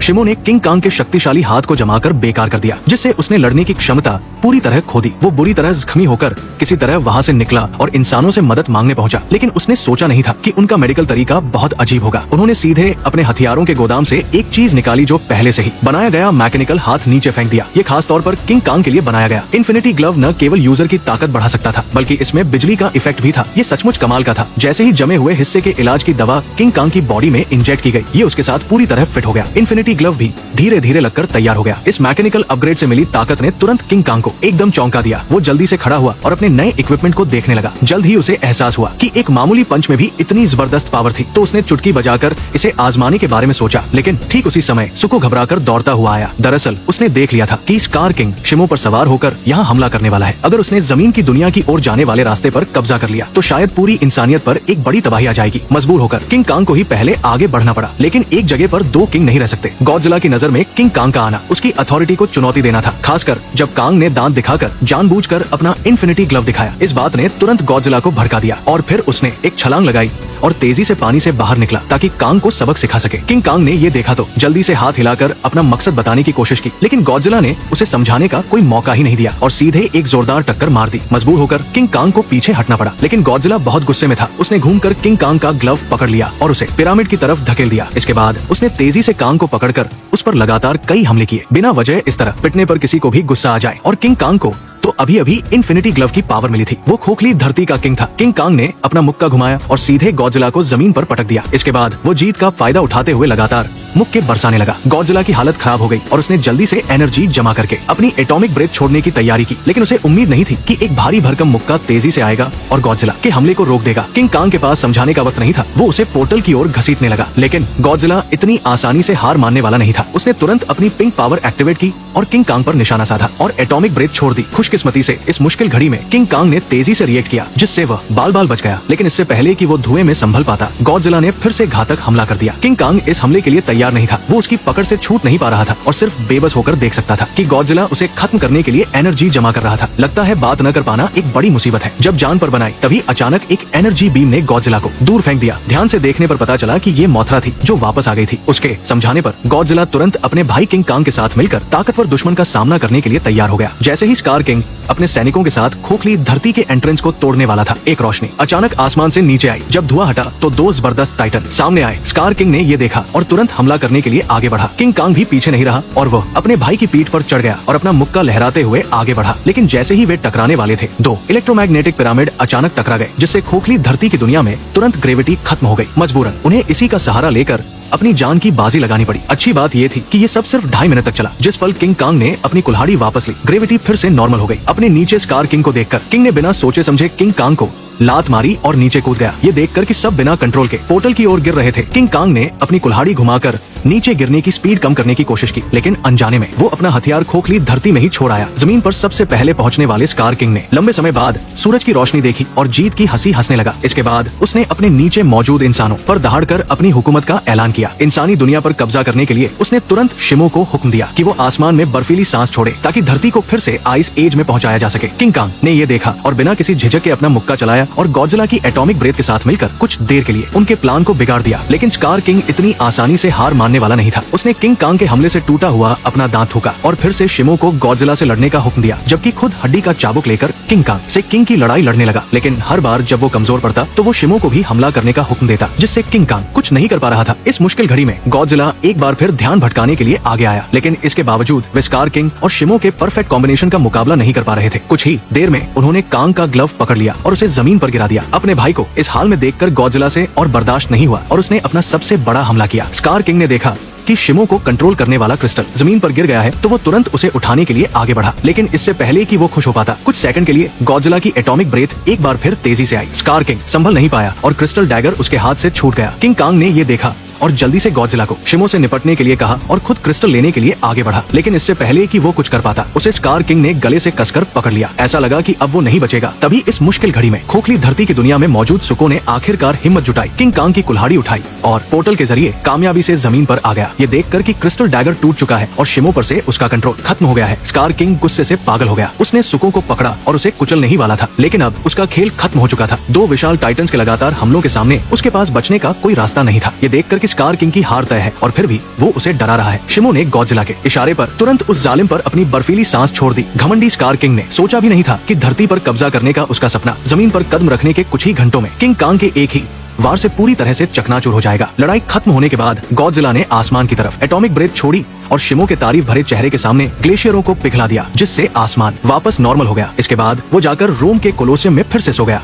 शिमो ने king Kong के शक्तिशाली हाथ को जमाकर बेकार कर दिया, जिससे उसने लड़ने की क्षमता पूरी तरह खो दी। वो बुरी तरह जख्मी होकर किसी तरह वहाँ से निकला और इंसानों से मदद मांगने पहुंचा, लेकिन उसने सोचा नहीं था कि उनका मेडिकल तरीका बहुत अजीब होगा। उन्होंने सीधे अपने हथियारों के गोदाम से एक चीज निकाली जो पहले से ही बनाया गया मैकेनिकल हाथ नीचे फेंक दिया। ये खास तौर पर किंग कांग के लिए बनाया गया इन्फिनिटी ग्लव न केवल यूजर की ताकत बढ़ा सकता था, बल्कि इसमें बिजली का इफेक्ट भी था। ये सचमुच कमाल का था। जैसे ही जमे हुए हिस्से के इलाज की दवा किंग कांग की बॉडी में इंजेक्ट की गई, ये उसके साथ पूरी तरह फिट हो गया। इन्फिनिटी ग्लव भी धीरे धीरे लगकर तैयार हो गया। इस मैकेनिकल अपग्रेड से मिली ताकत ने तुरंत किंग कांग को एकदम चौंका दिया। वो जल्दी से खड़ा हुआ और अपने नए इक्विपमेंट को देखने लगा। जल्द ही उसे एहसास हुआ कि एक मामूली पंच में भी इतनी जबरदस्त पावर थी, तो उसने चुटकी बजाकर इसे आजमाने के बारे में सोचा। लेकिन ठीक उसी समय सुको घबराकर दौड़ता हुआ आया। दरअसल उसने देख लिया था कि स्कार किंग शिमो पर सवार होकर यहाँ हमला करने वाला है। अगर उसने जमीन की दुनिया की ओर जाने वाले रास्ते पर कब्जा कर लिया तो शायद पूरी इंसानियत पर एक बड़ी तबाही आ जाएगी। मजबूर होकर किंग कांग को ही पहले आगे बढ़ना पड़ा, लेकिन एक जगह पर दो किंग नहीं रह सकते। गॉडजिला की नजर में किंग कांग का आना उसकी अथॉरिटी को चुनौती देना था, खासकर जब कांग ने दांत दिखाकर जानबूझकर अपना इन्फिनिटी ग्लव दिखाया। इस बात ने तुरंत गॉडजिला को भड़का दिया और फिर उसने एक छलांग लगाई और तेजी से पानी से बाहर निकला ताकि कांग को सबक सिखा सके। किंग कांग ने ये देखा तो जल्दी से हाथ हिलाकर अपना मकसद बताने की कोशिश की, लेकिन गॉडजिला ने उसे समझाने का कोई मौका ही नहीं दिया और सीधे एक जोरदार टक्कर मार दी। मजबूर होकर किंग कांग को पीछे हटना पड़ा, लेकिन गॉडजिला बहुत गुस्से में था। उसने घूमकर किंग कांग का ग्लव पकड़ लिया और उसे पिरामिड की तरफ धकेल दिया। इसके बाद उसने तेजी से कांग को पकड़कर उस पर लगातार कई हमले किए। बिना वजह इस तरह पिटने पर किसी को भी गुस्सा आ जाए, और किंग कांग को तो अभी अभी इन्फिनिटी ग्लव की पावर मिली थी। वो खोखली धरती का किंग था। किंग कांग ने अपना मुक्का घुमाया और सीधे गॉडजिला को जमीन पर पटक दिया। इसके बाद वो जीत का फायदा उठाते हुए लगातार मुक्के बरसाने लगा। गॉडजिला की हालत खराब हो गई और उसने जल्दी से एनर्जी जमा करके अपनी एटॉमिक ब्रेथ छोड़ने की तैयारी की, लेकिन उसे उम्मीद नहीं थी कि एक भारी भरकम मुक्का तेजी से आएगा और गॉडजिला के हमले को रोक देगा। किंग कांग के पास समझाने का वक्त नहीं था। वो उसे पोर्टल की ओर घसीटने लगा, लेकिन गॉडजिला इतनी आसानी से हार मानने वाला नहीं था। उसने तुरंत अपनी पिंक पावर एक्टिवेट की और किंग कांग पर निशाना साधा और एटॉमिक ब्रेथ छोड़ दी। खुशकिस्मती से इस मुश्किल घड़ी में किंग कांग ने तेजी से रिएक्ट किया, जिससे वह बाल बाल बच गया। लेकिन इससे पहले कि वो धुएं में संभल पाता, गॉडजिला ने फिर से घातक हमला कर दिया। किंग कांग इस हमले के लिए तैयार नहीं था। वो उसकी पकड़ से छूट नहीं पा रहा था और सिर्फ बेबस होकर देख सकता था कि गॉडजिला उसे खत्म करने के लिए एनर्जी जमा कर रहा था। लगता है बात न कर पाना एक बड़ी मुसीबत है। जब जान पर बनाई तभी अचानक एक एनर्जी बीम ने गॉडजिला को दूर फेंक दिया। ध्यान से देखने पर पता चला कि ये मोथरा थी जो वापस आ गई थी। उसके समझाने पर गॉडजिला तुरंत अपने भाई किंग कांग के साथ मिलकर ताकतवर दुश्मन का सामना करने के लिए तैयार हो गया। जैसे ही स्कार किंग अपने सैनिकों के साथ खोखली धरती के एंट्रेंस को तोड़ने वाला था, एक रोशनी अचानक आसमान से नीचे आई। जब धुआं हटा तो दो जबरदस्त टाइटन सामने आए। स्कार किंग ने ये देखा और तुरंत हमला करने के लिए आगे बढ़ा। किंग कांग भी पीछे नहीं रहा और वह अपने भाई की पीठ पर चढ़ गया और अपना मुक्का लहराते हुए आगे बढ़ा। लेकिन जैसे ही वे टकराने वाले थे, दो इलेक्ट्रोमैग्नेटिक पिरामिड अचानक टकरा गए, जिससे खोखली धरती की दुनिया में तुरंत ग्रेविटी खत्म हो गई। मजबूरन उन्हें इसी का सहारा लेकर अपनी जान की बाजी लगानी पड़ी। अच्छी बात ये थी कि ये सब सिर्फ 2.5 मिनट तक चला। जिस पल किंग कांग ने अपनी कुल्हाड़ी वापस ली, ग्रेविटी फिर से नॉर्मल हो गई। अपने नीचे स्कार किंग को देखकर किंग ने बिना सोचे समझे किंग कांग को लात मारी और नीचे कूद गया। ये देखकर कि सब बिना कंट्रोल के पोर्टल की ओर गिर रहे थे, किंग कांग ने अपनी कुल्हाड़ी घुमाकर नीचे गिरने की स्पीड कम करने की कोशिश की, लेकिन अनजाने में वो अपना हथियार खोखली धरती में ही छोड़ आया। जमीन पर सबसे पहले पहुंचने वाले स्कार किंग ने लंबे समय बाद सूरज की रोशनी देखी और जीत की हंसी हंसने लगा। इसके बाद उसने अपने नीचे मौजूद इंसानों पर दहाड़कर अपनी हुकूमत का ऐलान किया। इंसानी दुनिया पर कब्जा करने के लिए उसने तुरंत शिमो को हुक्म दिया कि वो आसमान में बर्फीली सांस छोड़े ताकि धरती को फिर से आइस एज में पहुंचाया जा सके। किंग कांग ने ये देखा और बिना किसी झिझक के अपना मुक्का चलाया और गॉडजिला की एटॉमिक ब्रेथ के साथ मिलकर कुछ देर के लिए उनके प्लान को बिगाड़ दिया। लेकिन स्कार किंग इतनी आसानी से हार मानने वाला नहीं था। उसने किंग कांग के हमले से टूटा हुआ अपना दांत थूका और फिर से शिमो को गॉडजिला से लड़ने का हुक्म दिया, जबकि खुद हड्डी का चाबुक लेकर किंग कांग से किंग की लड़ाई लड़ने लगा। लेकिन हर बार जब वो कमजोर पड़ता तो वो शिमो को भी हमला करने का हुक्म देता, जिससे किंग कांग कुछ नहीं कर पा रहा था। इस मुश्किल घड़ी में गॉडजिला एक बार फिर ध्यान भटकाने के लिए आगे आया, लेकिन इसके बावजूद वे स्कार किंग और शिमो के परफेक्ट कॉम्बिनेशन का मुकाबला नहीं कर पा रहे थे। कुछ ही देर में उन्होंने कांग का ग्लव पकड़ लिया और उसे जमीन पर गिरा दिया। अपने भाई को इस हाल में देखकर गॉडजिला से और बर्दाश्त नहीं हुआ और उसने अपना सबसे बड़ा हमला किया। स्कार किंग ने देखा कि शिमो को कंट्रोल करने वाला क्रिस्टल जमीन पर गिर गया है, तो वो तुरंत उसे उठाने के लिए आगे बढ़ा। लेकिन इससे पहले कि वो खुश हो पाता, कुछ सेकंड के लिए गॉडजिला की एटॉमिक ब्रेथ एक बार फिर तेजी से आई। स्कार किंग संभल नहीं पाया और क्रिस्टल डैगर उसके हाथ से छूट गया। किंग कांग ने ये देखा और जल्दी से गॉडजिला को शिमो से निपटने के लिए कहा और खुद क्रिस्टल लेने के लिए आगे बढ़ा। लेकिन इससे पहले कि वो कुछ कर पाता, उसे स्कार किंग ने गले से कसकर पकड़ लिया। ऐसा लगा कि अब वो नहीं बचेगा। तभी इस मुश्किल घड़ी में खोखली धरती की दुनिया में मौजूद सुको ने आखिरकार हिम्मत जुटाई, किंग कांग की कुल्हाड़ी उठाई और पोर्टल के जरिए कामयाबी से जमीन पर आ गया। ये देखकर कि क्रिस्टल डैगर टूट चुका है और शिमो पर से उसका कंट्रोल खत्म हो गया है, स्कार किंग गुस्से से पागल हो गया। उसने सुको को पकड़ा और उसे कुचलने ही वाला था, लेकिन अब उसका खेल खत्म हो चुका था। दो विशाल टाइटन्स के लगातार हमलों के सामने उसके पास बचने का कोई रास्ता नहीं था। ये देखकर कि स्कार किंग की हार तय है और फिर भी वो उसे डरा रहा है। शिमो ने गॉडजिला के इशारे पर तुरंत उस जालिम पर अपनी बर्फीली सांस छोड़ दी। घमंडी स्कार किंग ने सोचा भी नहीं था कि धरती पर कब्जा करने का उसका सपना जमीन पर कदम रखने के कुछ ही घंटों में किंग कांग के एक ही वार से पूरी तरह से चकनाचूर हो जाएगा। लड़ाई खत्म होने के बाद गॉडजिला ने आसमान की तरफ एटॉमिक ब्रेथ छोड़ी और शिमो के तारीफ भरे चेहरे के सामने ग्लेशियरों को पिघला दिया, जिससे आसमान वापस नॉर्मल हो गया। इसके बाद वो जाकर रोम के कोलोसियम में फिर से सो गया।